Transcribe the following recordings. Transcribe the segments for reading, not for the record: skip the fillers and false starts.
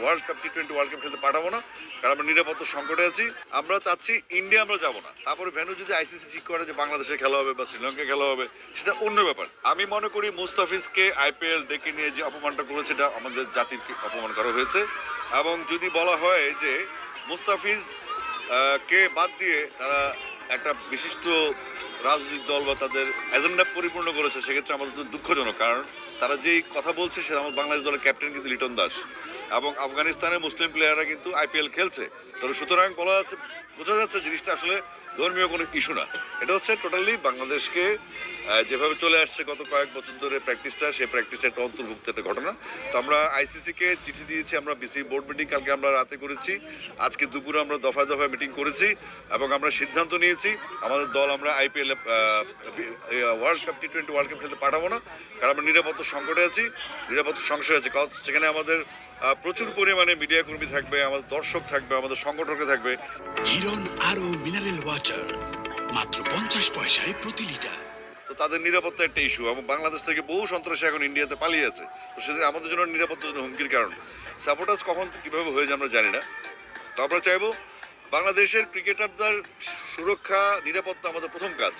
World cup T20 world cup খেলতে পাঠাবো না, কারণ আমরা নিরাপত্তা সংকটে আছি। আমরা চাচ্ছি ইন্ডিয়া আমরা যাব না, তারপরে ভেন্যু যদি আইসিসি ঠিক করে যে বাংলাদেশে খেলা হবে বা শ্রীলঙ্কায় খেলা হবে, সেটা অন্য ব্যাপার। আমি মনে করি মুস্তাফিজকে আইপিএল ডেকে নিয়ে যে অপমানটা করেছে, এটা আমাদের জাতির অপমান করা হয়েছে। এবং যদি বলা হয় যে মুস্তাফিজ কে বাদ দিয়ে তারা একটা বিশিষ্ট রাজনৈতিক দল বা তাদের এজেন্ডা পরিপূর্ণ করেছে, সেক্ষেত্রে আমাদের তো দুঃখজনক। কারণ তারা যেই কথা বলছে, সে আমাদের বাংলাদেশ দলের ক্যাপ্টেন কিন্তু লিটন দাস, এবং আফগানিস্তানের মুসলিম প্লেয়াররা কিন্তু আইপিএল খেলছে। তো সুতরাং বোঝা যাচ্ছে জিনিসটা আসলে ধর্মীয় কোনো ইস্যু না, এটা হচ্ছে টোটালি বাংলাদেশকে যেভাবে চলে আসছে গত কয়েক বছর ধরে প্র্যাকটিসটা, সেই প্র্যাকটিসটা একটা অন্তর্ভুক্ত একটা ঘটনা। তো আমরা আইসিসিকে চিঠি দিয়েছি, আমরা বিসি বোর্ড মিটিং কালকে আমরা রাতে করেছি, আজকে দুপুরে আমরা দফায় দফায় মিটিং করেছি, এবং আমরা সিদ্ধান্ত নিয়েছি আমাদের দল আমরা IPL world cup T20 world cup খেলতে পাঠাবো না, কারণ আমরা নিরাপত্তা সংকটে আছি, নিরাপত্তা সংশয় আছে। কারণ সেখানে আমাদের প্রচুর পরিমাণে মিডিয়া কর্মী থাকবে, আমাদের দর্শক থাকবে, আমাদের সংগঠকরা থাকবে। হিরন আরো মিনারেল ওয়াটার মাত্র 50 পয়সায় প্রতি লিটার। তো তাদের নিরাপত্তা একটা ইস্যু, এবং বাংলাদেশ থেকে বহু সন্ত্রাসী এখন ইন্ডিয়াতে পালিয়ে আছে। তো সেটা আমাদের জন্য নিরাপত্তার জন্য হুমকির কারণ। সাপোর্টার্স কখন কীভাবে হয়ে যায় আমরা জানি না। তো আমরা চাইবো বাংলাদেশের ক্রিকেটারদের সুরক্ষা নিরাপত্তা আমাদের প্রথম কাজ,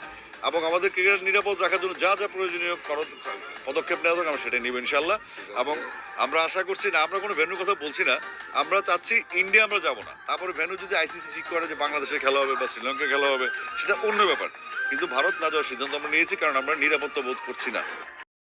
এবং আমাদের ক্রিকেট নিরাপদ রাখার জন্য যা যা প্রয়োজনীয় পদক্ষেপ নেওয়া দরকার আমরা সেটাই নিব ইনশাল্লাহ। এবং আমরা আশা করছি না, আমরা কোনো ভেন্যুর কথা বলছি না, আমরা চাচ্ছি ইন্ডিয়া আমরা যাব না, তারপরে ভেন্যু যদি আইসিসি ঠিক করে যে বাংলাদেশে খেলা হবে বা শ্রীলঙ্কায় খেলা হবে, সেটা অন্য ব্যাপার। কিন্তু ভারত না যাওয়ার সিদ্ধান্ত আমরা নিয়েছি, কারণ আমরা নিরাপত্তা বোধ করছি না।